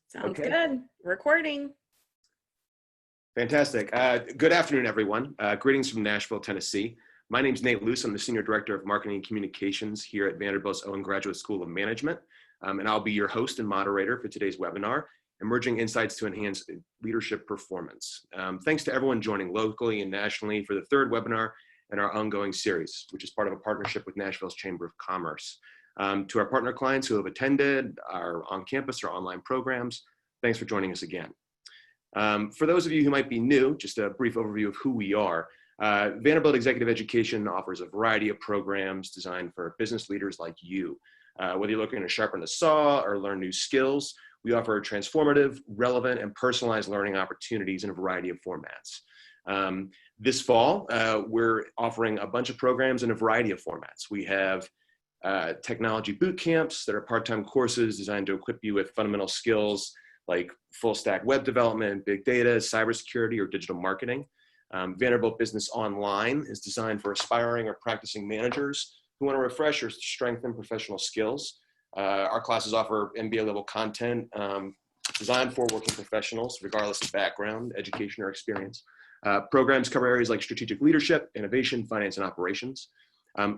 Sounds Okay. good. Recording. Fantastic. Good afternoon, everyone. Greetings from Nashville, Tennessee. My name is Nate Luce. I'm the Senior Director of Marketing and Communications here at Vanderbilt's Owen Graduate School of Management. And I'll be your host and moderator for today's webinar, Emerging Insights to Enhance Leadership Performance. Thanks to everyone joining locally and nationally for the third webinar in our ongoing series, which is part of a partnership with Nashville's Chamber of Commerce. To our partner clients who have attended our on-campus or online programs, thanks for joining us again. For those of you who might be new, just a brief overview of who we are. Vanderbilt Executive Education offers a variety of programs designed for business leaders like you. Whether you're looking to sharpen the saw or learn new skills, we offer transformative, relevant, and personalized learning opportunities in a variety of formats. This fall, we're offering a bunch of programs in a variety of formats. We have technology boot camps that are part-time courses designed to equip you with fundamental skills like full stack web development, big data, cybersecurity, or digital marketing. Vanderbilt Business Online is designed for aspiring or practicing managers who want to refresh or strengthen professional skills. Our classes offer MBA level content designed for working professionals, regardless of background, education, or experience. Programs cover areas like strategic leadership, innovation, finance, and operations.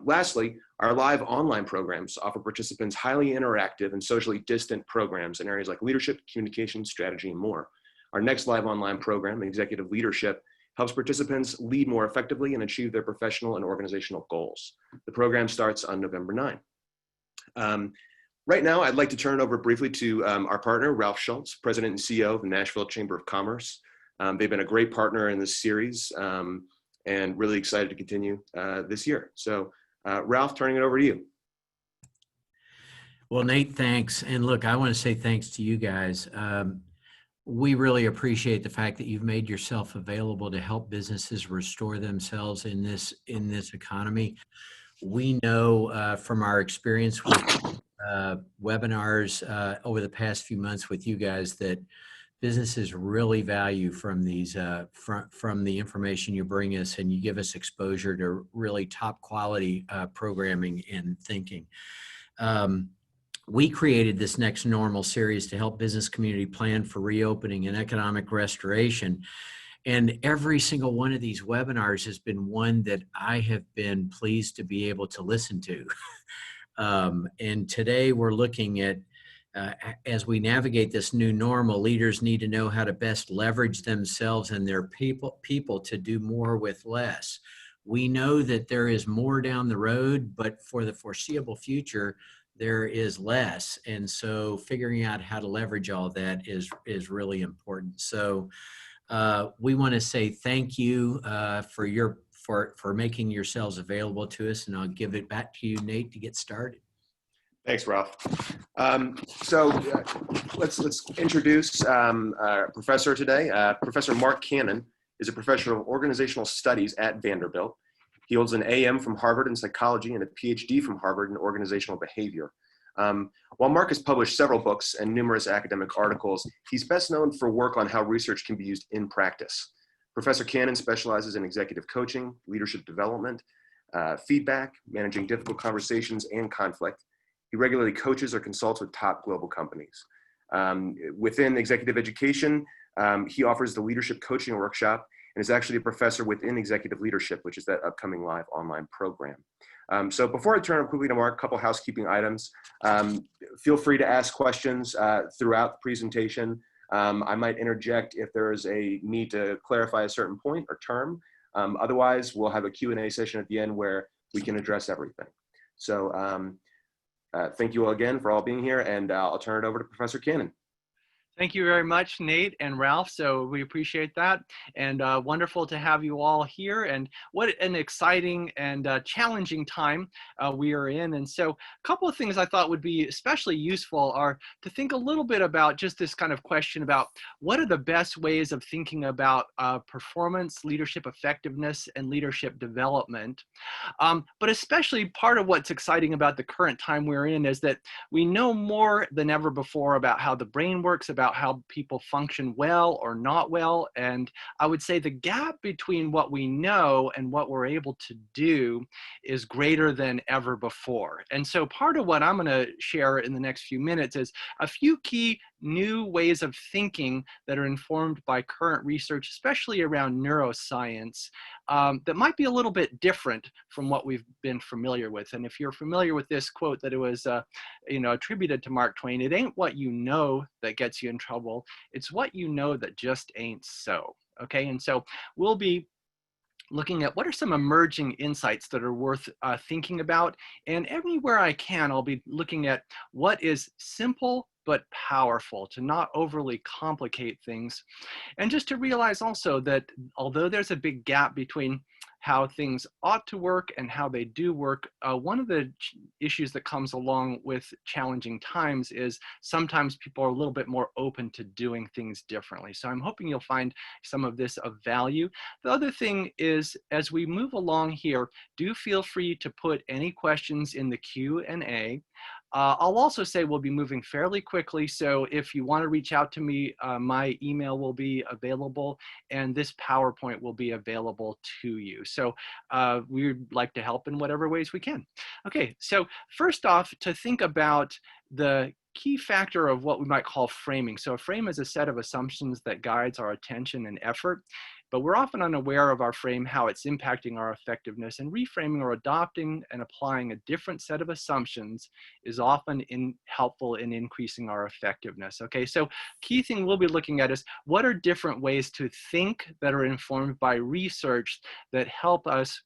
Lastly, our live online programs offer participants highly interactive and socially distant programs in areas like leadership, communication, strategy, and more. Our next live online program, Executive Leadership, helps participants lead more effectively and achieve their professional and organizational goals. The program starts on November 9. Right now, I'd like to turn it over briefly to our partner, Ralph Schultz, President and CEO of the Nashville Chamber of Commerce. They've been a great partner in this series and really excited to continue this year. So Ralph, turning it over to you. Well, Nate, thanks. And look, I want to say thanks to you guys. We really appreciate the fact that you've made yourself available to help businesses restore themselves in this economy. We know from our experience with webinars over the past few months with you guys that businesses really value from these from the information you bring us, and you give us exposure to really top quality programming and thinking. We created this Next Normal series to help business community plan for reopening and economic restoration. And every single one of these webinars has been one that I have been pleased to be able to listen to. And today we're looking at as we navigate this new normal, leaders need to know how to best leverage themselves and their people to do more with less. We know that there is more down the road, but for the foreseeable future, there is less. And so figuring out how to leverage all that is really important. So we want to say thank you for making yourselves available to us, and I'll give it back to you, Nate, to get started. Thanks, Ralph. Let's introduce our professor today. Professor Mark Cannon is a professor of organizational studies at Vanderbilt. He holds an AM from Harvard in psychology and a PhD from Harvard in organizational behavior. While Mark has published several books and numerous academic articles, he's best known for work on how research can be used in practice. Professor Cannon specializes in executive coaching, leadership development, feedback, managing difficult conversations, and conflict. He regularly coaches or consults with top global companies. Within executive education, he offers the leadership coaching workshop and is actually a professor within executive leadership, which is that upcoming live online program. So before I turn it quickly to Mark, a couple housekeeping items. Feel free to ask questions throughout the presentation. I might interject if there is a need to clarify a certain point or term. Otherwise, we'll have a Q&A session at the end where we can address everything. So thank you all again for all being here, and I'll turn it over to Professor Cannon. Thank you very much, Nate and Ralph. So we appreciate that, and wonderful to have you all here. And what an exciting and challenging time we are in. And so a couple of things I thought would be especially useful are to think a little bit about just this kind of question about what are the best ways of thinking about performance, leadership effectiveness, and leadership development. But especially part of what's exciting about the current time we're in is that we know more than ever before about how the brain works, about how people function well or not well. And I would say the gap between what we know and what we're able to do is greater than ever before. And so part of what I'm going to share in the next few minutes is a few key new ways of thinking that are informed by current research, especially around neuroscience, that might be a little bit different from what we've been familiar with. And if you're familiar with this quote that it was attributed to Mark Twain, it ain't what you know that gets you in trouble, it's what you know that just ain't so. Okay, and so we'll be looking at what are some emerging insights that are worth thinking about. And everywhere I can, I'll be looking at what is simple but powerful, to not overly complicate things. And just to realize also that although there's a big gap between how things ought to work and how they do work, one of the issues that comes along with challenging times is sometimes people are a little bit more open to doing things differently. So I'm hoping you'll find some of this of value. The other thing is, as we move along here, do feel free to put any questions in the Q&A. I'll also say we'll be moving fairly quickly, so if you want to reach out to me, my email will be available and this PowerPoint will be available to you. So we'd like to help in whatever ways we can. Okay, so first off, to think about the key factor of what we might call framing. So a frame is a set of assumptions that guides our attention and effort, but we're often unaware of our frame, how it's impacting our effectiveness, and reframing or adopting and applying a different set of assumptions is often helpful in increasing our effectiveness. Okay, so key thing we'll be looking at is what are different ways to think that are informed by research that help us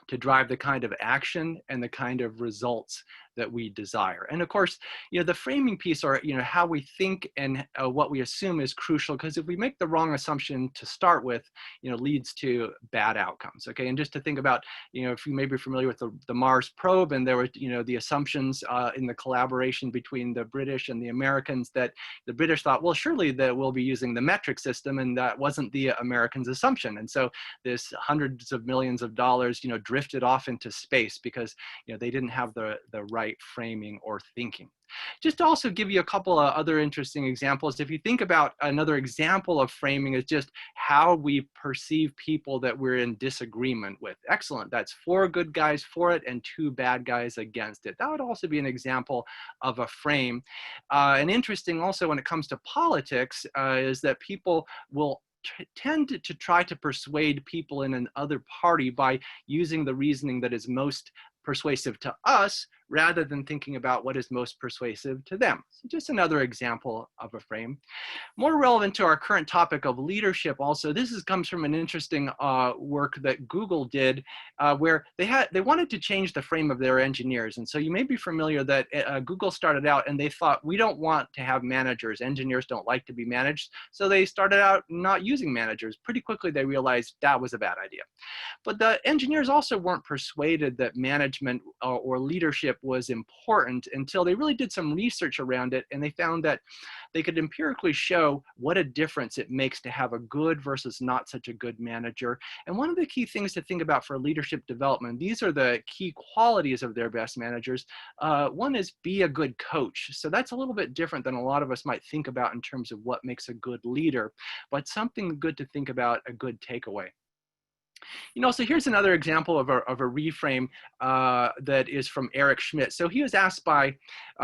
to drive the kind of action and the kind of results that we desire. And of course, the framing piece, or how we think and what we assume, is crucial, because if we make the wrong assumption to start with, leads to bad outcomes. Okay, and just to think about, if you may be familiar with the Mars probe, and there were the assumptions in the collaboration between the British and the Americans, that the British thought, well, surely that we'll be using the metric system, and that wasn't the Americans' assumption. And so this hundreds of millions of dollars drifted off into space because they didn't have the right framing or thinking. Just to also give you a couple of other interesting examples, if you think about another example of framing is just how we perceive people that we're in disagreement with. Excellent, that's 4 good guys for it and 2 bad guys against it. That would also be an example of a frame. And interesting also when it comes to politics is that people will tend to try to persuade people in another party by using the reasoning that is most persuasive to us, rather than thinking about what is most persuasive to them. So just another example of a frame. More relevant to our current topic of leadership also, this comes from an interesting work that Google did, where they wanted to change the frame of their engineers. And so you may be familiar that Google started out and they thought, we don't want to have managers. Engineers don't like to be managed. So they started out not using managers. Pretty quickly they realized that was a bad idea. But the engineers also weren't persuaded that management or leadership was important until they really did some research around it, and they found that they could empirically show what a difference it makes to have a good versus not such a good manager. And one of the key things to think about for leadership development, these are the key qualities of their best managers. One is be a good coach. So that's a little bit different than a lot of us might think about in terms of what makes a good leader, but something good to think about, a good takeaway. So here's another example of a reframe that is from Eric Schmidt. So he was asked by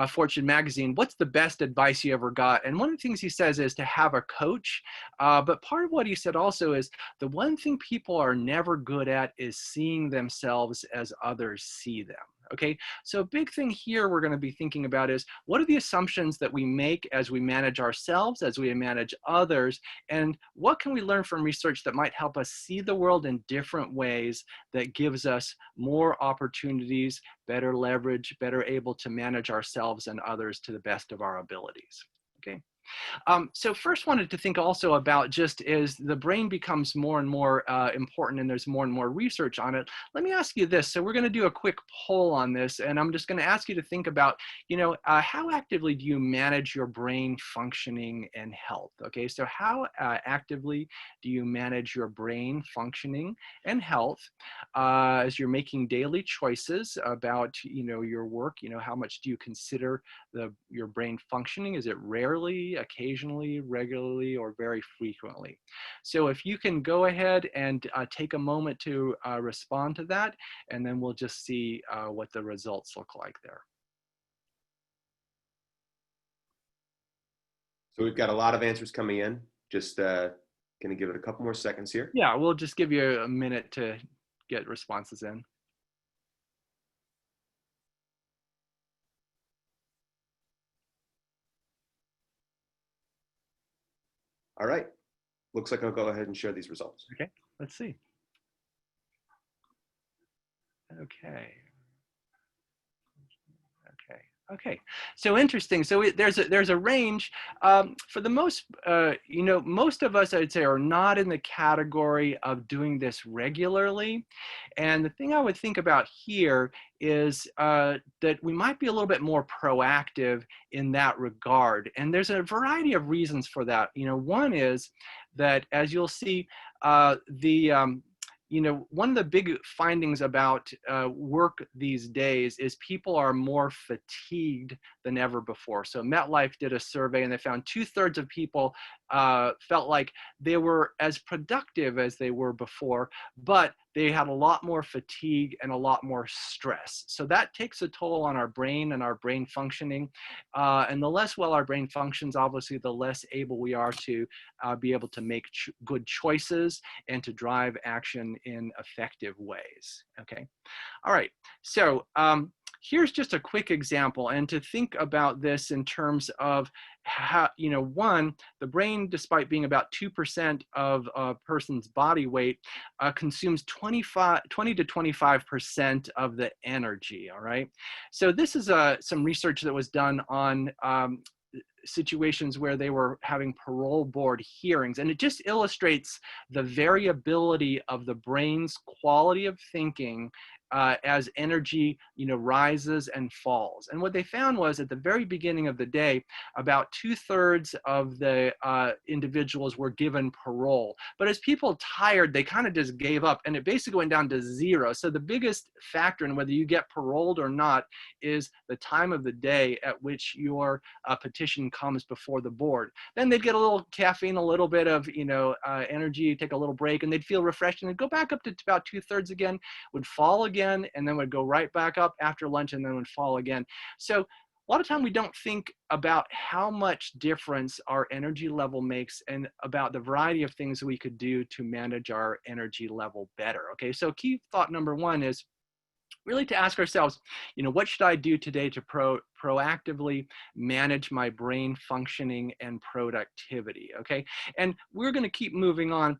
Fortune magazine, what's the best advice you ever got? And one of the things he says is to have a coach. But part of what he said also is the one thing people are never good at is seeing themselves as others see them. Okay, so a big thing here we're going to be thinking about is what are the assumptions that we make as we manage ourselves, as we manage others, and what can we learn from research that might help us see the world in different ways that gives us more opportunities, better leverage, better able to manage ourselves and others to the best of our abilities. Okay. So first wanted to think also about just as the brain becomes more and more important and there's more and more research on it, let me ask you this. So we're going to do a quick poll on this, and I'm just going to ask you to think about, how actively do you manage your brain functioning and health? Okay, so how actively do you manage your brain functioning and health as you're making daily choices about, your work? How much do you consider your brain functioning? Is it rarely, occasionally, regularly, or very frequently? So if you can go ahead and take a moment to respond to that, and then we'll just see what the results look like there. So we've got a lot of answers coming in. Just going to give it a couple more seconds here. Yeah, we'll just give you a minute to get responses in. All right. Looks like I'll go ahead and share these results. Okay, let's see. Okay. Okay, so interesting. So there's a range. For the most, most of us, I'd say, are not in the category of doing this regularly. And the thing I would think about here is that we might be a little bit more proactive in that regard. And there's a variety of reasons for that. One is that, as you'll see, one of the big findings about work these days is people are more fatigued than ever before. So MetLife did a survey and they found 2/3 of people felt like they were as productive as they were before, but they had a lot more fatigue and a lot more stress. So that takes a toll on our brain and our brain functioning. And the less well our brain functions, obviously, the less able we are to be able to make good choices and to drive action in effective ways. Okay. All right. So here's just a quick example, and to think about this in terms of how, one, the brain, despite being about 2% of a person's body weight, consumes 20 to 25% of the energy. All right. So this is some research that was done on situations where they were having parole board hearings, and it just illustrates the variability of the brain's quality of thinking as energy rises and falls. And what they found was, at the very beginning of the day, about 2/3 of the individuals were given parole, but as people tired, they kind of just gave up, and it basically went down to 0. So the biggest factor in whether you get paroled or not is the time of the day at which your petition comes before the board. Then they'd get a little caffeine, a little bit of energy, take a little break, and they'd feel refreshed, and they'd go back up to about 2/3 again, would fall again, and then would go right back up after lunch, and then would fall again. So a lot of time we don't think about how much difference our energy level makes, and about the variety of things we could do to manage our energy level better. Okay, so key thought number one is really to ask ourselves, what should I do today to proactively manage my brain functioning and productivity? Okay, and we're going to keep moving on,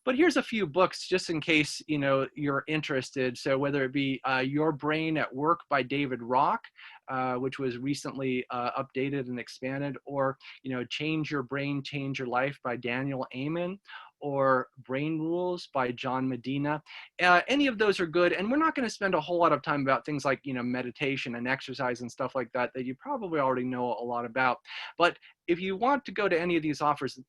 but here's a few books just in case you're interested. So whether it be Your Brain at Work by David Rock, which was recently updated and expanded, or Change Your Brain, Change Your Life by Daniel Amen, or Brain Rules by John Medina. Any of those are good, and we're not going to spend a whole lot of time about things like meditation and exercise and stuff like that you probably already know a lot about. But if you want to go to any of these authors,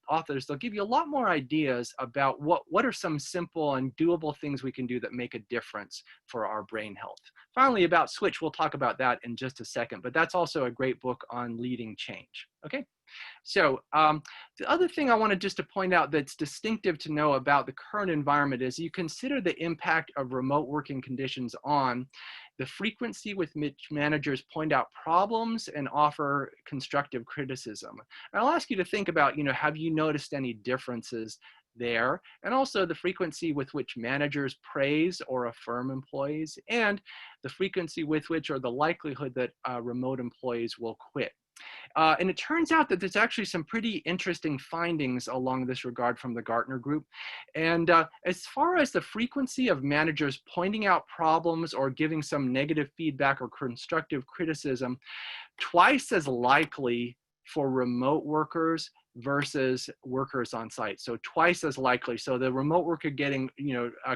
they'll give you a lot more ideas about what are some simple and doable things we can do that make a difference for our brain health. Finally, about switch, we'll talk about that in just a second, but that's also a great book on leading change. Okay. So the other thing I wanted just to point out that's distinctive to know about the current environment is you consider the impact of remote working conditions on the frequency with which managers point out problems and offer constructive criticism. And I'll ask you to think about, have you noticed any differences there? And also the frequency with which managers praise or affirm employees, and the frequency with which, or the likelihood that remote employees will quit. And it turns out that there's actually some pretty interesting findings along this regard from the Gartner Group. And as far as the frequency of managers pointing out problems or giving some negative feedback or constructive criticism, twice as likely for remote workers versus workers on site. So twice as likely. So the remote worker getting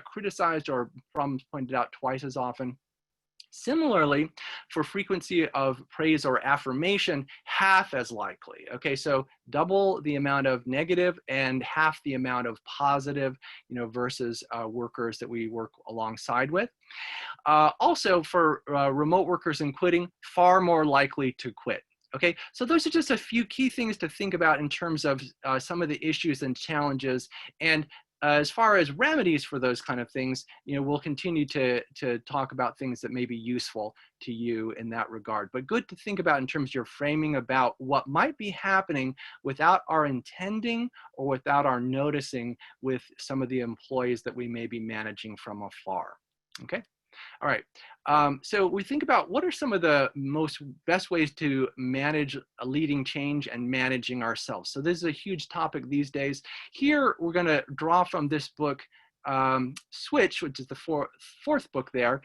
criticized or problems pointed out twice as often. Similarly, for frequency of praise or affirmation, half as likely. Okay, so double the amount of negative and half the amount of positive, versus workers that we work alongside with. Also, for remote workers and quitting, far more likely to quit. Okay, so those are just a few key things to think about in terms of some of the issues and challenges. And as far as remedies for those kind of things, we'll continue to talk about things that may be useful to you in that regard. But good to think about in terms of your framing about what might be happening without our intending or without our noticing with some of the employees that we may be managing from afar. Okay. All right. So we think about what are some of the best ways to manage a leading change and managing ourselves. So this is a huge topic these days. Here, we're going to draw from this book, Switch, which is the fourth book there.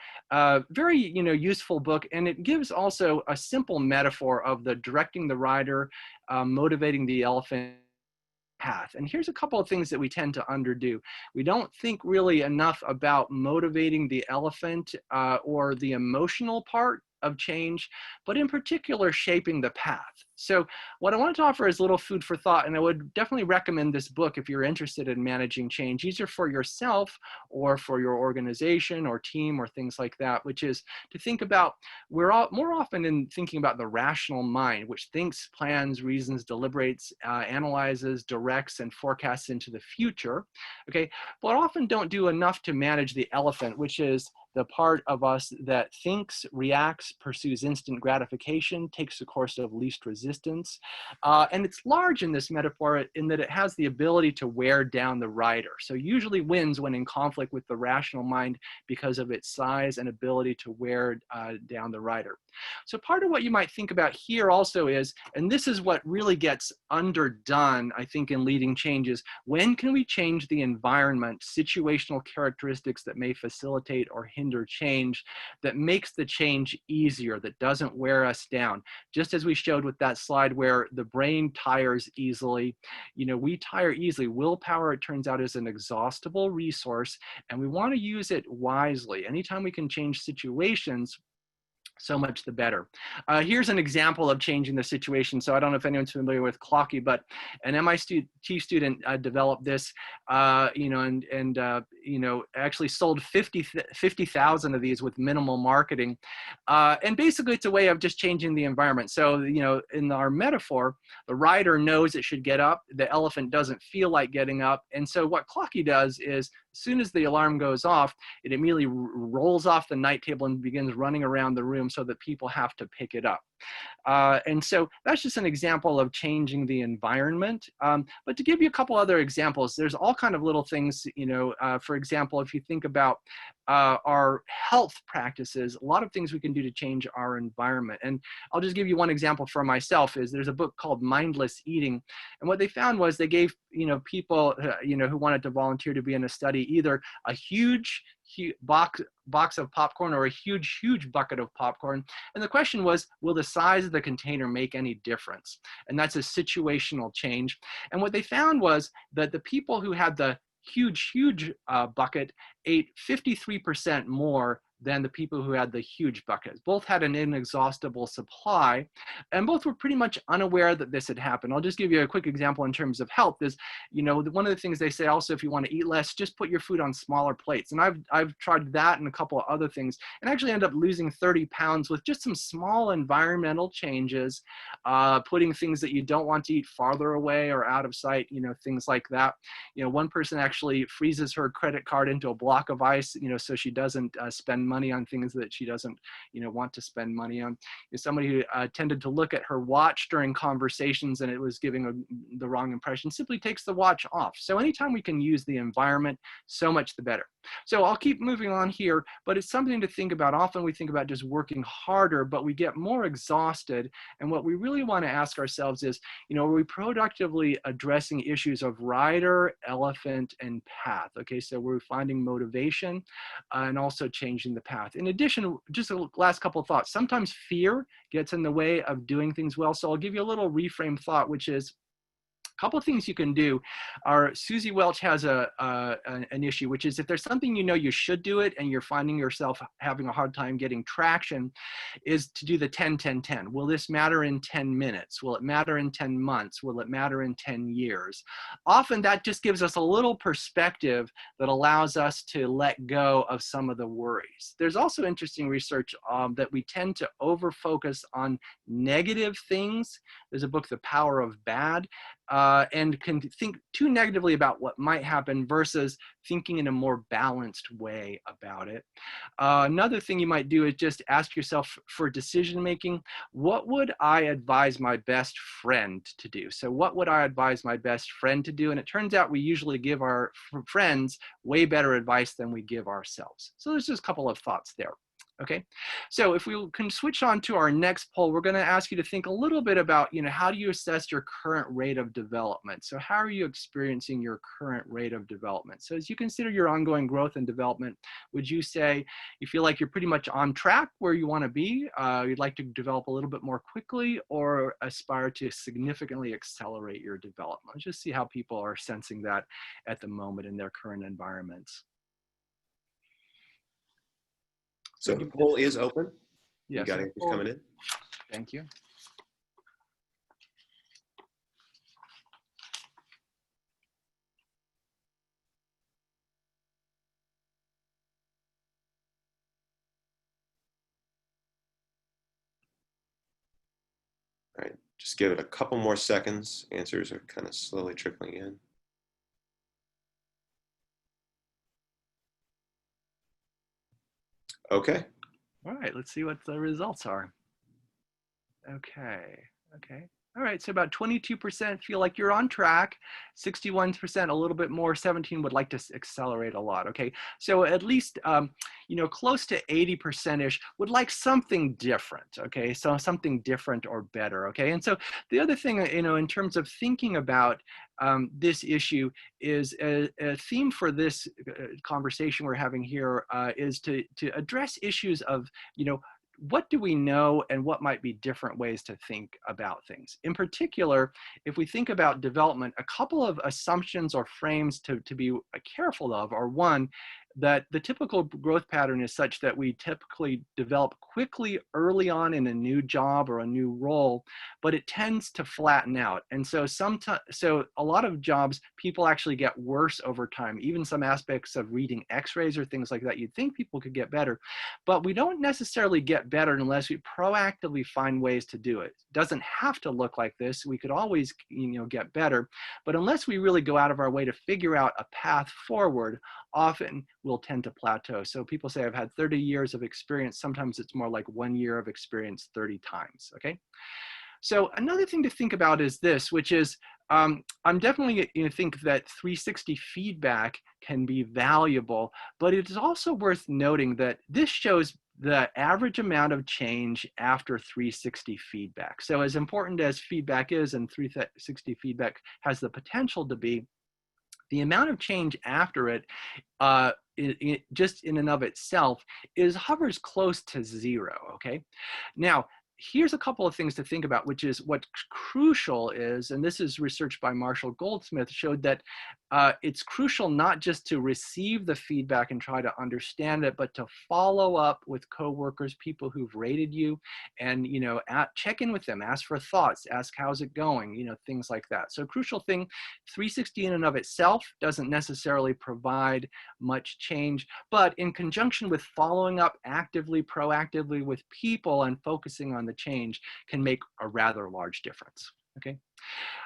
Very, useful book. And it gives also a simple metaphor of the directing the rider, motivating the elephant path. And here's a couple of things that we tend to underdo. We don't think really enough about motivating the elephant or the emotional part of change, but in particular, shaping the path. So what I wanted to offer is a little food for thought, and I would definitely recommend this book if you're interested in managing change, either for yourself or for your organization or team or things like that, which is to think about, we're all more often in thinking about the rational mind, which thinks, plans, reasons, deliberates, analyzes, directs, and forecasts into the future, okay? But often don't do enough to manage the elephant, which is the part of us that thinks, reacts, pursues instant gratification, takes the course of least resistance. And it's large in this metaphor in that it has the ability to wear down the rider. So usually wins when in conflict with the rational mind because of its size and ability to wear down the rider. So part of what you might think about here also is, and this is what really gets underdone, I think, in leading changes, when can we change the environment, situational characteristics that may facilitate or hinder change, that makes the change easier, that doesn't wear us down. Just as we showed with that slide where the brain tires easily, we tire easily. Willpower, it turns out, is an exhaustible resource, and we want to use it wisely. Anytime we can change situations, so much the better. Here's an example of changing the situation. So I don't know if anyone's familiar with Clocky, but an MIT student developed this, actually sold 50,000 of these with minimal marketing. And basically it's a way of just changing the environment. So, in our metaphor, the rider knows it should get up. The elephant doesn't feel like getting up. And so what Clocky does is, as soon as the alarm goes off, it immediately rolls off the night table and begins running around the room so that people have to pick it up. And so that's just an example of changing the environment. But to give you a couple other examples, there's all kind of little things, for example, if you think about our health practices, a lot of things we can do to change our environment. And I'll just give you one example for myself. Is there's a book called Mindless Eating. And what they found was they gave, people, who wanted to volunteer to be in a study, either a huge box of popcorn or a huge bucket of popcorn. And the question was, will the size of the container make any difference? And that's a situational change. And what they found was that the people who had the huge bucket ate 53% more than the people who had the huge buckets. Both had an inexhaustible supply, and both were pretty much unaware that this had happened. I'll just give you a quick example in terms of health is, one of the things they say also, if you want to eat less, just put your food on smaller plates. And I've tried that and a couple of other things, and actually end up losing 30 pounds with just some small environmental changes, putting things that you don't want to eat farther away or out of sight, things like that. One person actually freezes her credit card into a block of ice, so she doesn't spend money on things that she doesn't, want to spend money on. Somebody who tended to look at her watch during conversations and it was giving the wrong impression, simply takes the watch off. So anytime we can use the environment, so much the better. So I'll keep moving on here, but it's something to think about. Often we think about just working harder, but we get more exhausted. And what we really want to ask ourselves is, are we productively addressing issues of rider, elephant, and path? Okay, so we're finding motivation and also changing the path. In addition, just a last couple of thoughts. Sometimes fear gets in the way of doing things well. So I'll give you a little reframe thought, which is, couple of things you can do are, Susie Welch has an issue, which is if there's something you should do it and you're finding yourself having a hard time getting traction, is to do the 10-10-10. Will this matter in 10 minutes? Will it matter in 10 months? Will it matter in 10 years? Often that just gives us a little perspective that allows us to let go of some of the worries. There's also interesting research that we tend to over-focus on negative things. There's a book, The Power of Bad. and can think too negatively about what might happen versus thinking in a more balanced way about it. Another thing you might do is just ask yourself for decision making, what would I advise my best friend to do? So what would I advise my best friend to do? And it turns out we usually give our friends way better advice than we give ourselves. So there's just a couple of thoughts there. Okay, so if we can switch on to our next poll, we're going to ask you to think a little bit about, how do you assess your current rate of development? So how are you experiencing your current rate of development? So as you consider your ongoing growth and development, would you say you feel like you're pretty much on track where you want to be? You'd like to develop a little bit more quickly, or aspire to significantly accelerate your development? Let's just see how people are sensing that at the moment in their current environments. So the poll is open. Yes. You got answers coming in. Thank you. All right, just give it a couple more seconds. Answers are kind of slowly trickling in. Okay. All right, let's see what the results are. Okay. All right, so about 22% feel like you're on track, 61%, a little bit more, 17 would like to accelerate a lot, okay? So at least, close to 80%-ish would like something different, okay? So something different or better, okay? And so the other thing, in terms of thinking about this issue is a theme for this conversation we're having here is to address issues of, what do we know and what might be different ways to think about things? In particular, if we think about development, a couple of assumptions or frames to be careful of are, one, that the typical growth pattern is such that we typically develop quickly early on in a new job or a new role, but it tends to flatten out. And so so a lot of jobs, people actually get worse over time. Even some aspects of reading x-rays or things like that, you'd think people could get better, but we don't necessarily get better unless we proactively find ways to do it. It doesn't have to look like this. We could always, get better, but unless we really go out of our way to figure out a path forward, often we'll tend to plateau. So people say, I've had 30 years of experience. Sometimes it's more like 1 year of experience 30 times, okay? So another thing to think about is this, which is, I'm definitely think that 360 feedback can be valuable, but it is also worth noting that this shows the average amount of change after 360 feedback. So as important as feedback is, and 360 feedback has the potential to be, the amount of change after it, just in and of itself, hovers close to 0, okay? Now, here's a couple of things to think about, which is what's crucial is, and this is research by Marshall Goldsmith, showed that it's crucial not just to receive the feedback and try to understand it, but to follow up with coworkers, people who've rated you, and check in with them, ask for thoughts, ask how's it going, things like that. So crucial thing, 360 in and of itself doesn't necessarily provide much change, but in conjunction with following up actively, proactively with people and focusing on the change can make a rather large difference, okay?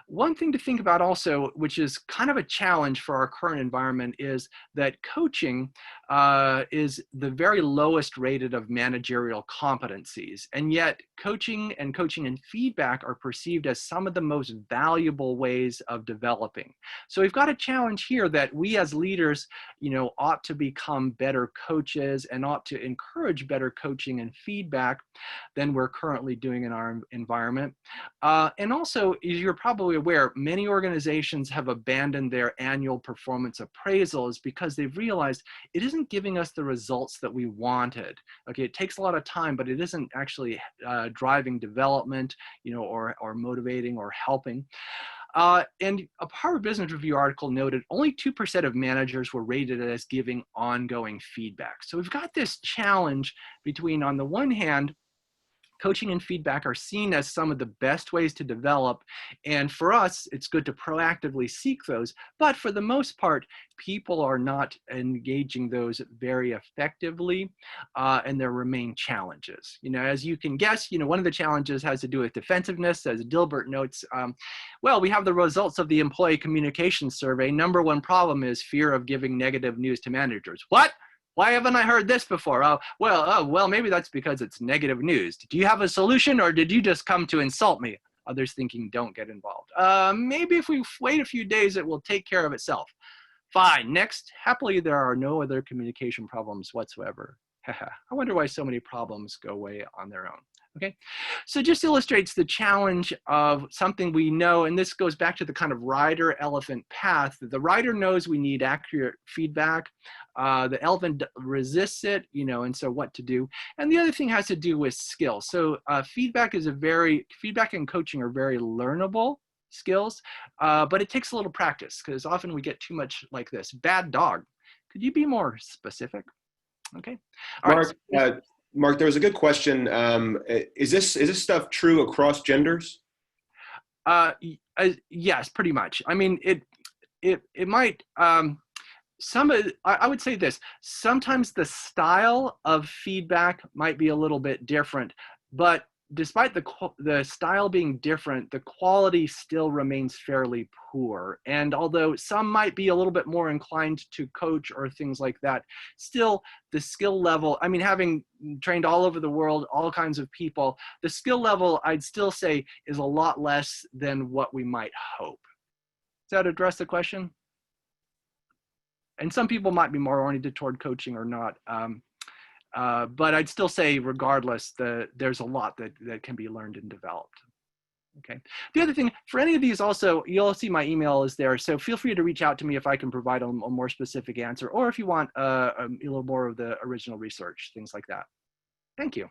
One thing to think about also, which is kind of a challenge for our current environment, is that coaching is the very lowest rated of managerial competencies. And yet coaching and feedback are perceived as some of the most valuable ways of developing. So we've got a challenge here that we as leaders, ought to become better coaches and ought to encourage better coaching and feedback than we're currently doing in our environment. And also, as you're probably aware, many organizations have abandoned their annual performance appraisals because they've realized it isn't giving us the results that we wanted. Okay, it takes a lot of time, but it isn't actually driving development, or motivating or helping. And a Harvard Business Review article noted only 2% of managers were rated as giving ongoing feedback. So we've got this challenge between, on the one hand, Coaching and feedback are seen as some of the best ways to develop. And for us, it's good to proactively seek those. But for the most part, people are not engaging those very effectively, and there remain challenges. As you can guess, one of the challenges has to do with defensiveness. As DILBERT notes, well, we have the results of the employee communication survey. Number one problem is fear of giving negative news to managers. What? Why haven't I heard this before? Well, maybe that's because it's negative news. Do you have a solution, or did you just come to insult me? Others thinking, don't get involved. Maybe if we wait a few days, it will take care of itself. Fine. Next, happily, there are no other communication problems whatsoever. I wonder why so many problems go away on their own. Okay, so just illustrates the challenge of something we know, and this goes back to the kind of rider-elephant path. The rider knows we need accurate feedback. The elephant resists it, and so what to do. And the other thing has to do with skills. So feedback and coaching are very learnable skills, but it takes a little practice, because often we get too much like this. Bad dog. Could you be more specific? Okay. All Mark, right. Mark, there was a good question. Is this stuff true across genders? Yes, pretty much. I mean, it might. I would say this. Sometimes the style of feedback might be a little bit different, but despite the style being different, the quality still remains fairly poor. And although some might be a little bit more inclined to coach or things like that, still the skill level, I mean, having trained all over the world, all kinds of people, the skill level, I'd still say, is a lot less than what we might hope. Does that address the question? And some people might be more oriented toward coaching or not. But I'd still say, regardless, there's a lot that can be learned and developed. Okay. The other thing, for any of these also, you'll see my email is there. So feel free to reach out to me if I can provide a more specific answer, or if you want a little more of the original research, things like that. Thank you.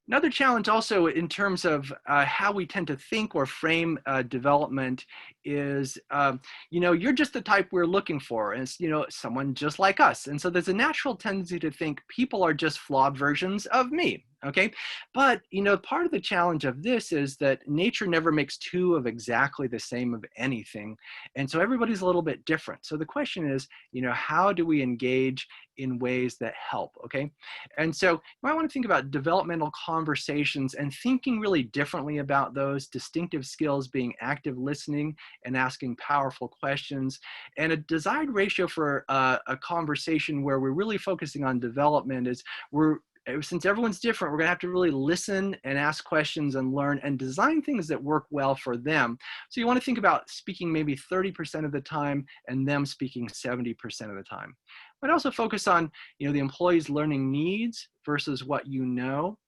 Another challenge also in terms of how we tend to think or frame development is, you're just the type we're looking for, and someone just like us. And so there's a natural tendency to think people are just flawed versions of me. Okay, but part of the challenge of this is that nature never makes two of exactly the same of anything, and so everybody's a little bit different. So the question is, how do we engage in ways that help? Okay, and so you might want to think about developmental conversations and thinking really differently about those distinctive skills, being active listening and asking powerful questions, and a desired ratio for a conversation where we're really focusing on development is since everyone's different, we're going to have to really listen and ask questions and learn and design things that work well for them. So you want to think about speaking maybe 30% of the time and them speaking 70% of the time. But also focus on, the employee's learning needs versus what you know.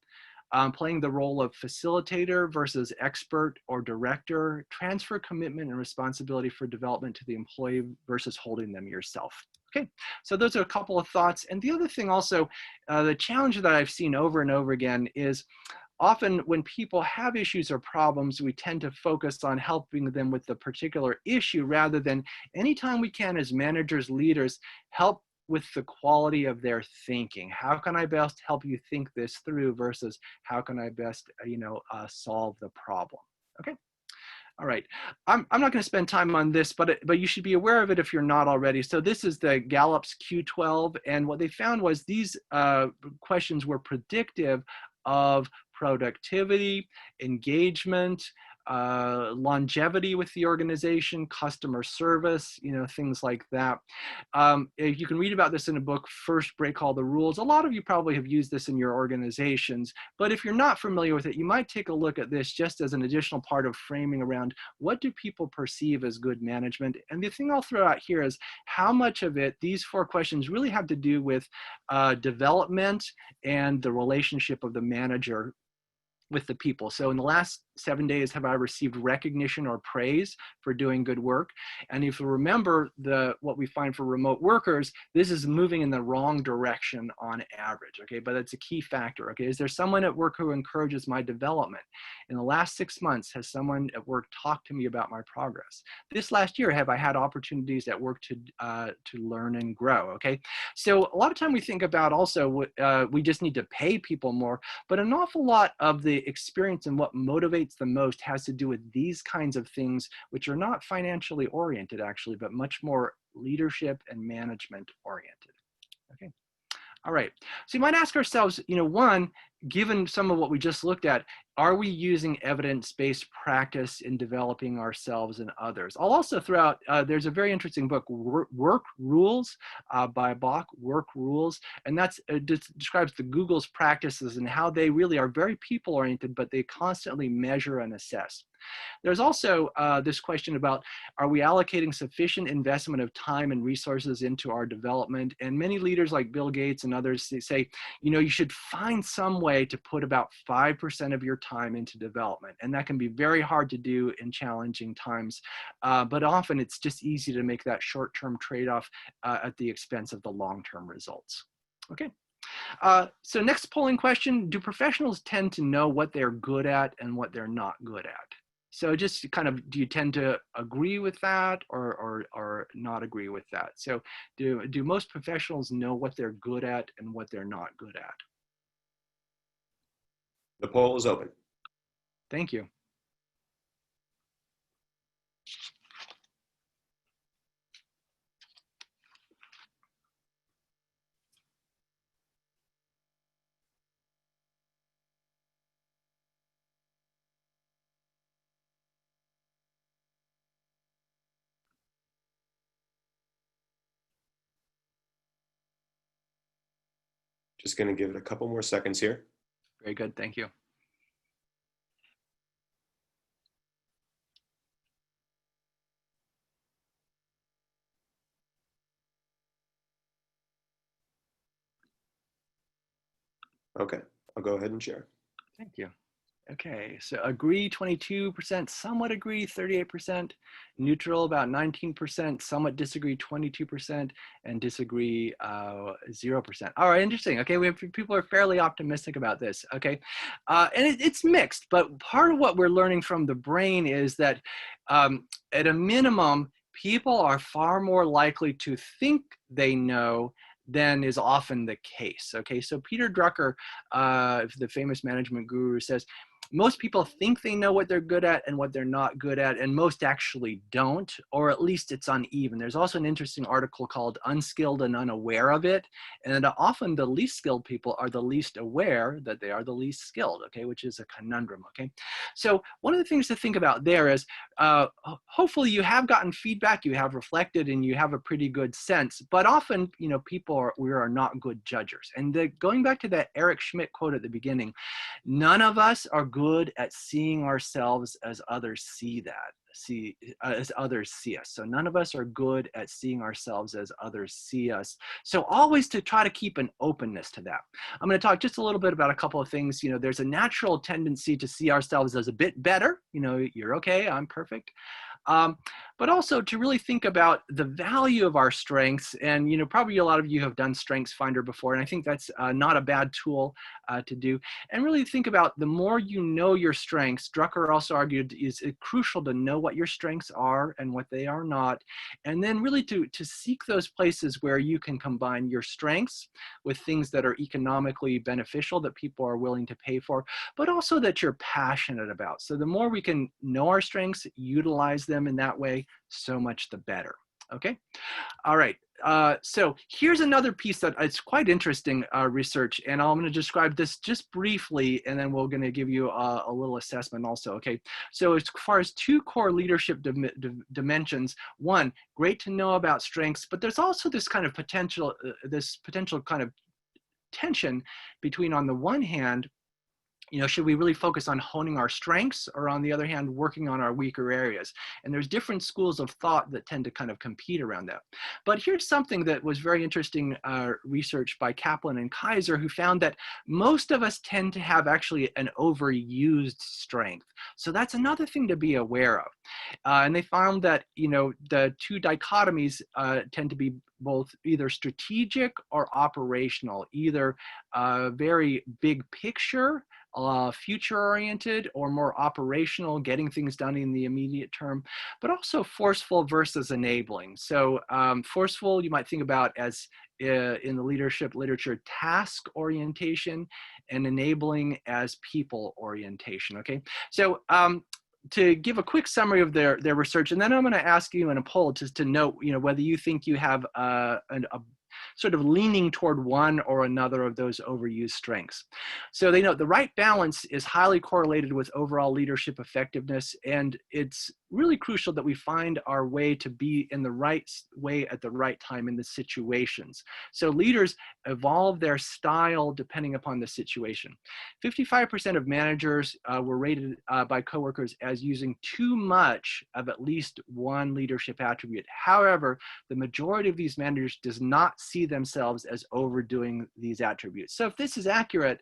Playing the role of facilitator versus expert or director, transfer commitment and responsibility for development to the employee versus holding them yourself. Okay, so those are a couple of thoughts. And the other thing also, the challenge that I've seen over and over again is often when people have issues or problems, we tend to focus on helping them with the particular issue rather than anytime we can as managers, leaders, help with the quality of their thinking. How can I best help you think this through versus how can I best, solve the problem? Okay. All right. I'm not going to spend time on this, but you should be aware of it if you're not already. So this is the Gallup's Q12, and what they found was these questions were predictive of productivity, engagement, longevity with the organization, customer service, things like that. You can read about this in a book, First Break All the Rules. A lot of you probably have used this in your organizations, but if you're not familiar with it, you might take a look at this just as an additional part of framing around what do people perceive as good management. And the thing I'll throw out here is how much of it, these 4 questions really have to do with development and the relationship of the manager with the people. So in the last 7 days have I received recognition or praise for doing good work? And if you remember what we find for remote workers, this is moving in the wrong direction on average, okay? But it's a key factor, okay? Is there someone at work who encourages my development? In the last 6 months, has someone at work talked to me about my progress? This last year, have I had opportunities at work to learn and grow, okay? So a lot of time we think about also, we just need to pay people more, but an awful lot of the experience and what motivates the most has to do with these kinds of things, which are not financially oriented actually, but much more leadership and management oriented, okay? All right, so you might ask ourselves, one, given some of what we just looked at, are we using evidence-based practice in developing ourselves and others? I'll also throw out, there's a very interesting book, Work Rules by Bach, Work Rules, and that's describes the Google's practices and how they really are very people-oriented, but they constantly measure and assess. There's also this question about, are we allocating sufficient investment of time and resources into our development? And many leaders like Bill Gates and others, they say, you should find some way to put about 5% of your time into development. And that can be very hard to do in challenging times. But often it's just easy to make that short-term trade-off at the expense of the long-term results. Okay. So next polling question, do professionals tend to know what they're good at and what they're not good at? So just kind of, do you tend to agree with that or not agree with that? So do most professionals know what they're good at and what they're not good at? The poll is open. Thank you. Just going to give it a couple more seconds here. Very good, thank you. Okay, I'll go ahead and share. Thank you. Okay, so agree 22%, somewhat agree 38%, neutral about 19%, somewhat disagree 22%, and disagree 0%. All right, interesting. Okay, people are fairly optimistic about this. Okay, and it's mixed, but part of what we're learning from the brain is that at a minimum, people are far more likely to think they know than is often the case. Okay, so Peter Drucker, the famous management guru, says, most people think they know what they're good at and what they're not good at, and most actually don't, or at least it's uneven. There's also an interesting article called Unskilled and Unaware of It, and often the least skilled people are the least aware that they are the least skilled, okay, which is a conundrum, okay? So one of the things to think about there is, hopefully you have gotten feedback, you have reflected, and you have a pretty good sense, but often, we are not good judgers. And going back to that Eric Schmidt quote at the beginning, none of us are good at seeing ourselves as others as others see us. So none of us are good at seeing ourselves as others see us. So always to try to keep an openness to that. I'm going to talk just a little bit about a couple of things. There's a natural tendency to see ourselves as a bit better. You're okay, I'm perfect. But also to really think about the value of our strengths. And, probably a lot of you have done Strengths Finder before, and I think that's not a bad tool to do. And really think about the more you know your strengths, Drucker also argued, is it crucial to know what your strengths are and what they are not. And then really to seek those places where you can combine your strengths with things that are economically beneficial that people are willing to pay for, but also that you're passionate about. So the more we can know our strengths, utilize them in that way, so much the better. Okay. All right. So here's another piece that it's quite interesting research, and I'm going to describe this just briefly, and then we're going to give you a little assessment also. Okay. So as far as two core leadership dimensions, one, great to know about strengths, but there's also this kind of potential kind of tension between, on the one hand, Should we really focus on honing our strengths, or on the other hand, working on our weaker areas? And there's different schools of thought that tend to kind of compete around that. But here's something that was very interesting research by Kaplan and Kaiser, who found that most of us tend to have actually an overused strength. So that's another thing to be aware of. And they found that, the two dichotomies tend to be both either strategic or operational, either very big picture, future oriented, or more operational, getting things done in the immediate term, but also forceful versus enabling. So forceful, you might think about as in the leadership literature, task orientation, and enabling as people orientation. Okay, so to give a quick summary of their research, and then I'm going to ask you in a poll just to note, whether you think you have a sort of leaning toward one or another of those overused strengths. So they note the right balance is highly correlated with overall leadership effectiveness, and it's really crucial that we find our way to be in the right way at the right time in the situations. So leaders evolve their style depending upon the situation. 55% of managers were rated by coworkers as using too much of at least one leadership attribute. However, the majority of these managers does not see themselves as overdoing these attributes. So if this is accurate,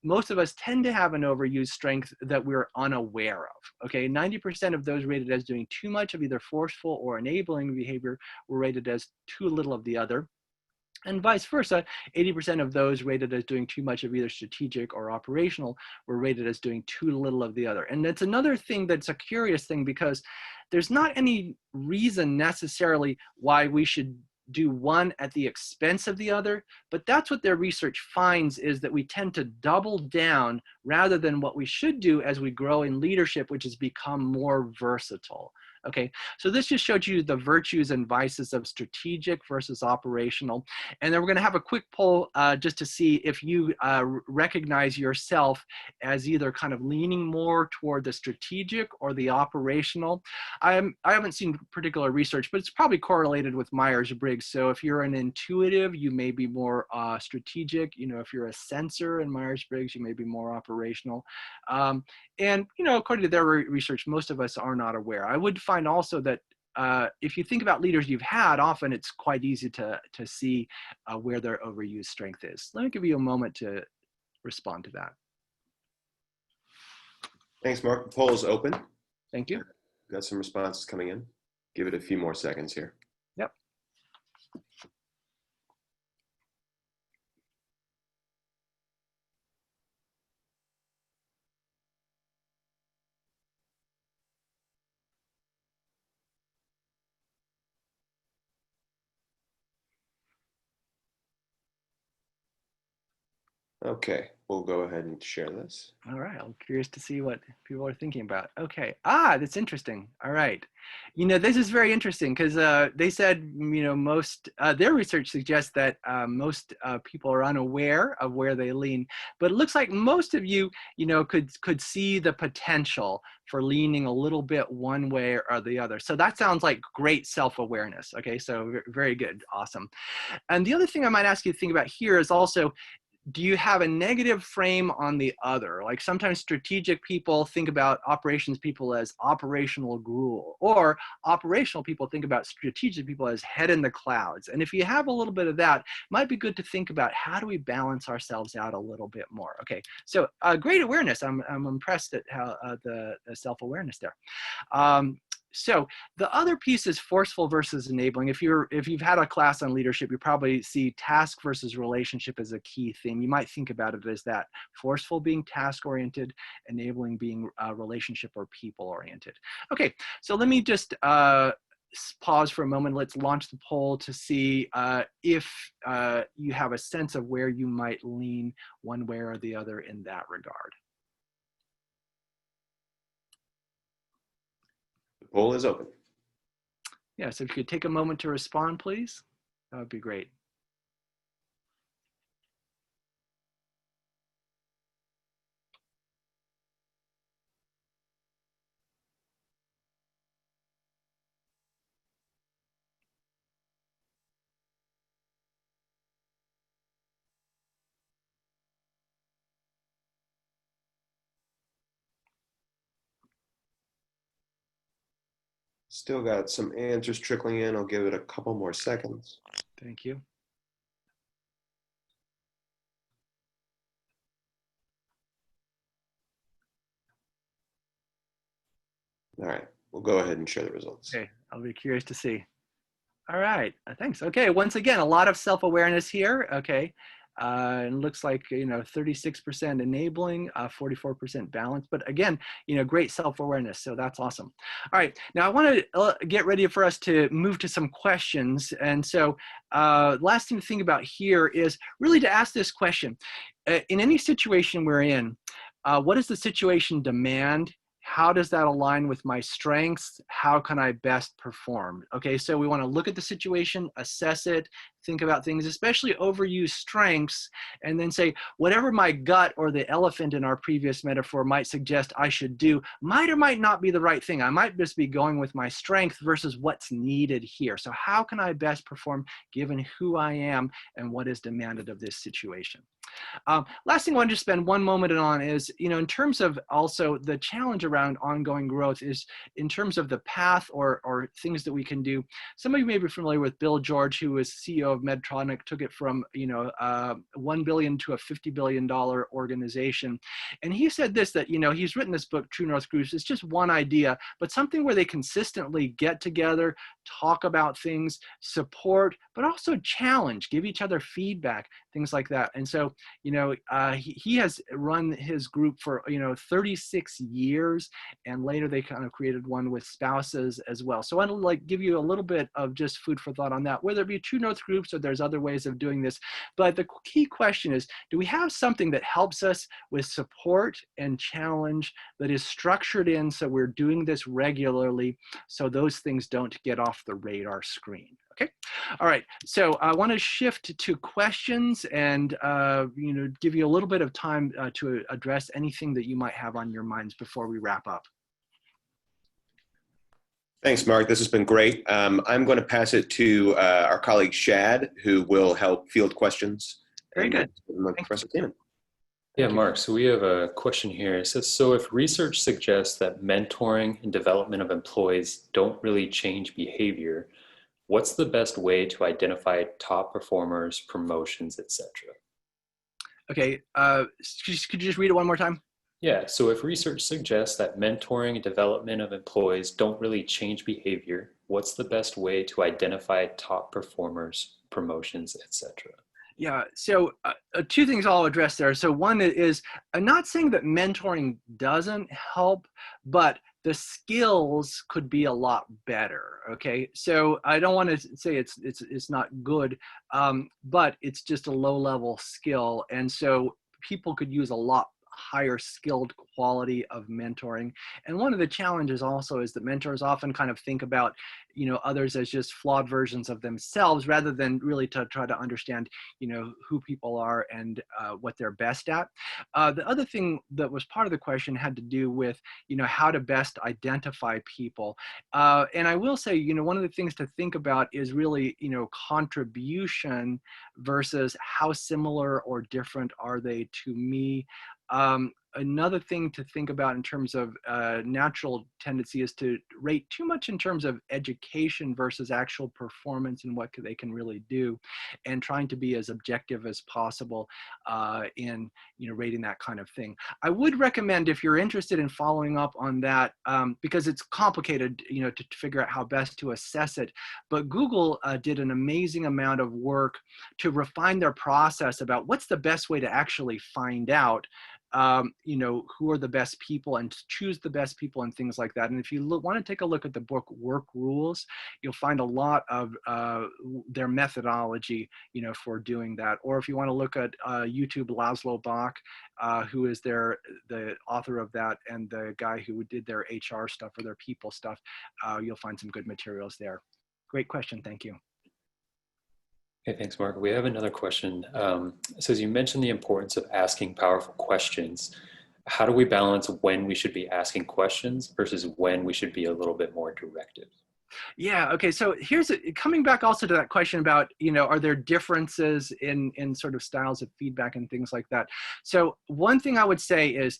most of us tend to have an overused strength that we're unaware of. Okay, 90% of those rated as doing too much of either forceful or enabling behavior were rated as too little of the other. And vice versa, 80% of those rated as doing too much of either strategic or operational were rated as doing too little of the other. And that's another thing that's a curious thing, because there's not any reason necessarily why we should do one at the expense of the other, but that's what their research finds, is that we tend to double down rather than what we should do as we grow in leadership, which has become more versatile. Okay, so this just showed you the virtues and vices of strategic versus operational. And then we're going to have a quick poll just to see if you recognize yourself as either kind of leaning more toward the strategic or the operational. I haven't seen particular research, but it's probably correlated with Myers-Briggs. So if you're an intuitive, you may be more strategic. If you're a sensor in Myers-Briggs, you may be more operational. And, according to their research, most of us are not aware. I would find also that if you think about leaders you've had, often it's quite easy to see where their overused strength is. Let me give you a moment to respond to that. Thanks, Mark. The poll is open. Thank you. Got some responses coming in. Give it a few more seconds here. Yep. Okay, we'll go ahead and share this. All right, I'm curious to see what people are thinking about. Okay, that's interesting. All right, this is very interesting, because they said, most, their research suggests that most people are unaware of where they lean, but it looks like most of you, could see the potential for leaning a little bit one way or the other. So that sounds like great self-awareness. Okay, so very good, awesome. And the other thing I might ask you to think about here is also, do you have a negative frame on the other? Like sometimes strategic people think about operations people as operational gruel, or operational people think about strategic people as head in the clouds. And if you have a little bit of that, it might be good to think about, how do we balance ourselves out a little bit more? Okay, so great awareness. I'm impressed at how the self-awareness there. So the other piece is forceful versus enabling. If you've had a class on leadership, you probably see task versus relationship as a key theme. You might think about it as that: forceful being task-oriented, enabling being relationship or people-oriented. Okay, so let me just pause for a moment. Let's launch the poll to see if you have a sense of where you might lean one way or the other in that regard. The poll is open. Yeah, so if you could take a moment to respond, please, that would be great. Still got some answers trickling in. I'll give it a couple more seconds. Thank you. All right, we'll go ahead and share the results. Okay, I'll be curious to see. All right, thanks. Okay, once again, a lot of self-awareness here. Okay, it looks like, 36% enabling, 44% balance, but again, great self-awareness. So that's awesome. All right, now I want to get ready for us to move to some questions. And so last thing to think about here is really to ask this question. In any situation we're in, what does the situation demand? How does that align with my strengths? How can I best perform? Okay, so we want to look at the situation, assess it, think about things, especially overused strengths, and then say, whatever my gut or the elephant in our previous metaphor might suggest I should do, might or might not be the right thing. I might just be going with my strength versus what's needed here. So how can I best perform given who I am and what is demanded of this situation? Last thing I want to spend one moment on is, in terms of also the challenge around ongoing growth is in terms of the path or things that we can do. Some of you may be familiar with Bill George, who was CEO of Medtronic, took it from, $1 billion to a $50 billion organization. And he said this, that, he's written this book, True North Groups. It's just one idea, but something where they consistently get together, talk about things, support, but also challenge, give each other feedback, things like that. And so, he has run his group for, 36 years, and later they kind of created one with spouses as well. So I want to give you a little bit of just food for thought on that, whether it be True North Groups or there's other ways of doing this. But the key question is, do we have something that helps us with support and challenge that is structured in so we're doing this regularly so those things don't get off the radar screen? Okay. All right. So I want to shift to questions and, give you a little bit of time to address anything that you might have on your minds before we wrap up. Thanks, Mark. This has been great. I'm going to pass it to our colleague Shad, who will help field questions. Very good. Professor Kamen. Yeah, Mark, so we have a question here. It says, so if research suggests that mentoring and development of employees don't really change behavior, what's the best way to identify top performers, promotions, etc.? Okay, could you just read it one more time? Yeah, so if research suggests that mentoring and development of employees don't really change behavior, what's the best way to identify top performers, promotions, etc.? Yeah, so two things I'll address there. So one is, I'm not saying that mentoring doesn't help, but the skills could be a lot better. Okay, so I don't want to say it's not good, but it's just a low-level skill, and so people could use a lot higher skilled quality of mentoring. And one of the challenges also is that mentors often kind of think about, others as just flawed versions of themselves rather than really to try to understand, who people are and what they're best at. The other thing that was part of the question had to do with, how to best identify people. And I will say, one of the things to think about is really, contribution versus how similar or different are they to me. Another thing to think about in terms of natural tendency is to rate too much in terms of education versus actual performance and what they can really do, and trying to be as objective as possible in rating that kind of thing. I would recommend, if you're interested in following up on that, because it's complicated, to figure out how best to assess it, but Google did an amazing amount of work to refine their process about what's the best way to actually find out who are the best people and choose the best people and things like that. And if you want to take a look at the book Work Rules, you'll find a lot of their methodology, for doing that. Or if you want to look at YouTube, Laszlo Bach, who is the author of that, and the guy who did their HR stuff or their people stuff, you'll find some good materials there. Great question. Thank you. Okay, thanks, Mark. We have another question. It says, you mentioned the importance of asking powerful questions. How do we balance when we should be asking questions versus when we should be a little bit more directive? Yeah, okay, so coming back also to that question about, are there differences in sort of styles of feedback and things like that? So one thing I would say is,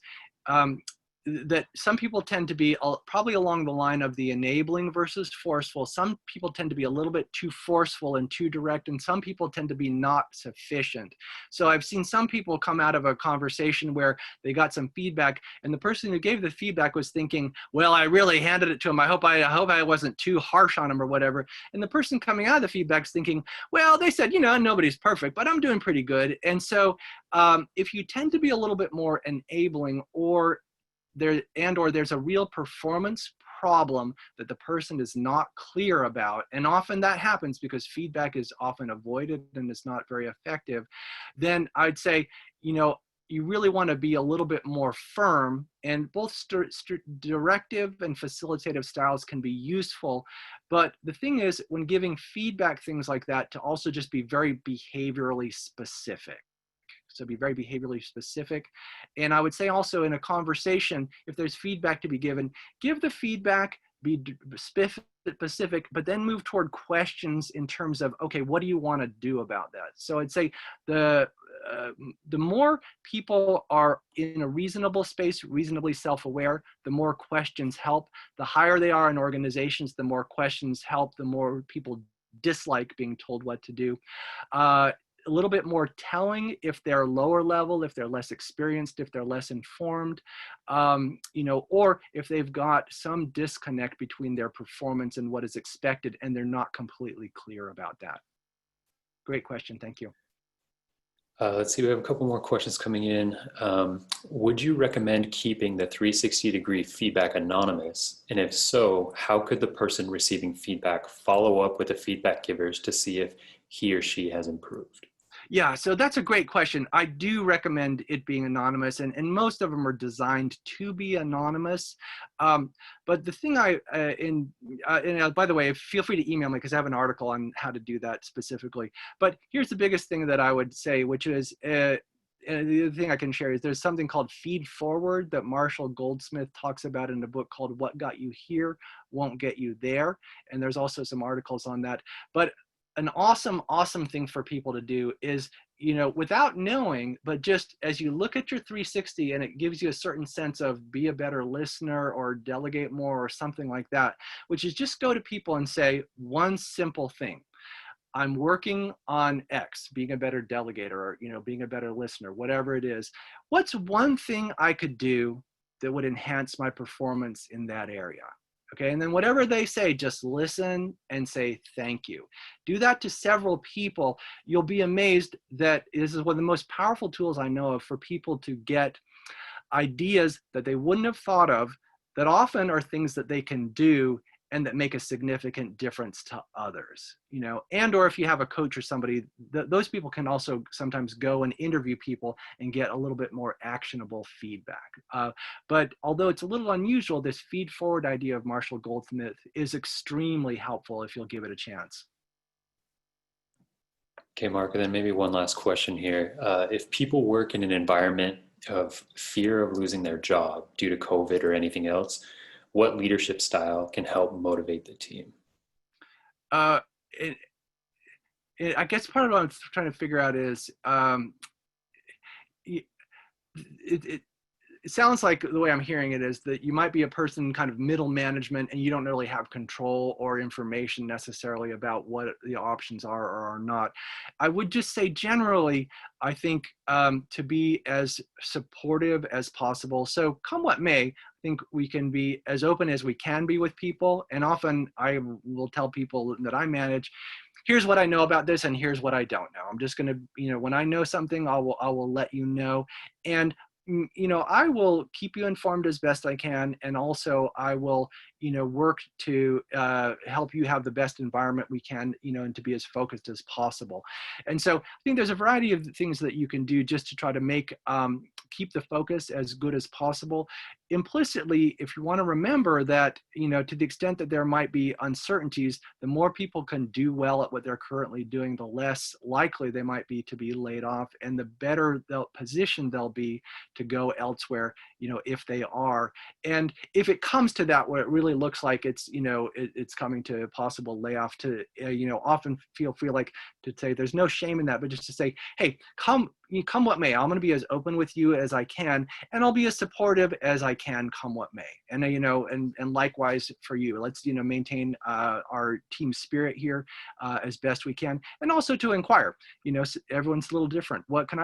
that some people tend to be probably along the line of the enabling versus forceful. Some people tend to be a little bit too forceful and too direct, and some people tend to be not sufficient. So I've seen some people come out of a conversation where they got some feedback, and the person who gave the feedback was thinking, well, I really handed it to him. I hope I wasn't too harsh on him or whatever. And the person coming out of the feedback is thinking, well, they said, nobody's perfect, but I'm doing pretty good. And so if you tend to be a little bit more enabling, or there's a real performance problem that the person is not clear about, and often that happens because feedback is often avoided and it's not very effective, then I'd say, you really want to be a little bit more firm, and both directive and facilitative styles can be useful. But the thing is, when giving feedback, things like that, to also just be very behaviorally specific. So be very behaviorally specific. And I would say also in a conversation, if there's feedback to be given, give the feedback, be specific, but then move toward questions in terms of, okay, what do you want to do about that? So I'd say the more people are in a reasonable space, reasonably self-aware, the more questions help. The higher they are in organizations, the more questions help, the more people dislike being told what to do. A little bit more telling if they're lower level, if they're less experienced, if they're less informed, or if they've got some disconnect between their performance and what is expected, and they're not completely clear about that. Great question, thank you. Let's see, we have a couple more questions coming in. Would you recommend keeping the 360-degree feedback anonymous? And if so, how could the person receiving feedback follow up with the feedback givers to see if he or she has improved? Yeah, so that's a great question. I do recommend it being anonymous, and most of them are designed to be anonymous. But the thing by the way, feel free to email me because I have an article on how to do that specifically. But here's the biggest thing that I would say, which is, the other thing I can share is there's something called feed forward that Marshall Goldsmith talks about in a book called What Got You Here Won't Get You There. And there's also some articles on that. But an awesome thing for people to do is, without knowing, but just as you look at your 360 and it gives you a certain sense of be a better listener or delegate more or something like that, which is just go to people and say one simple thing. I'm working on X, being a better delegator, or, being a better listener, whatever it is. What's one thing I could do that would enhance my performance in that area? Okay, and then whatever they say, just listen and say thank you. Do that to several people. You'll be amazed that this is one of the most powerful tools I know of for people to get ideas that they wouldn't have thought of, that often are things that they can do and that make a significant difference to others, and or if you have a coach or somebody, those people can also sometimes go and interview people and get a little bit more actionable feedback. But although it's a little unusual, this feed forward idea of Marshall Goldsmith is extremely helpful if you'll give it a chance. Okay, Mark, and then maybe one last question here. If people work in an environment of fear of losing their job due to COVID or anything else, what leadership style can help motivate the team? I guess part of what I'm trying to figure out is it sounds like the way I'm hearing it is that you might be a person kind of middle management and you don't really have control or information necessarily about what the options are or are not. I would just say generally, I think to be as supportive as possible. So come what may, I think we can be as open as we can be with people. And often I will tell people that I manage, here's what I know about this and here's what I don't know. I'm just going to, when I know something, I will let you know. And I will keep you informed as best I can. And also I will, work to help you have the best environment we can, and to be as focused as possible. And so I think there's a variety of things that you can do just to try to make, keep the focus as good as possible. Implicitly, if you want to remember that, to the extent that there might be uncertainties, the more people can do well at what they're currently doing, the less likely they might be to be laid off, and the better position they'll be to go elsewhere, if they are. And if it comes to that, where it really really looks like it's, it's coming to a possible layoff, to, often feel like to say there's no shame in that, but just to say, hey, come what may, I'm going to be as open with you as I can, and I'll be as supportive as I can come what may. And, and likewise for you, let's, maintain our team spirit here as best we can. And also to inquire, everyone's a little different. What can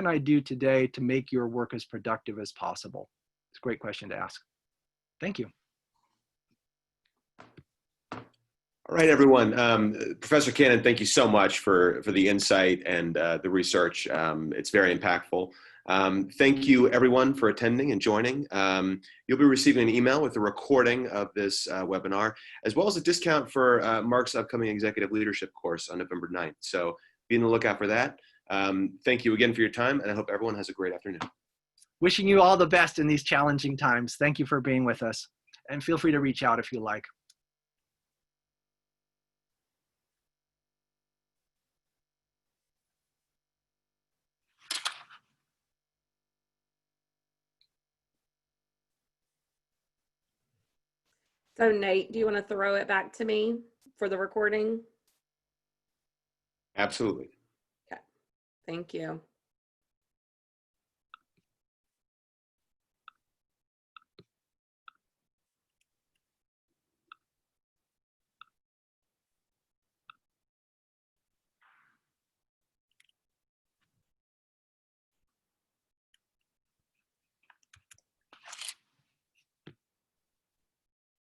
I do today to make your work as productive as possible? It's a great question to ask. Thank you. All right, everyone. Professor Cannon, thank you so much for the insight and the research. It's very impactful. Thank you, everyone, for attending and joining. You'll be receiving an email with a recording of this webinar, as well as a discount for Mark's upcoming executive leadership course on November 9th. So be on the lookout for that. Thank you again for your time, and I hope everyone has a great afternoon. Wishing you all the best in these challenging times. Thank you for being with us. And feel free to reach out if you like. So Nate, do you want to throw it back to me for the recording? Absolutely. Okay, thank you.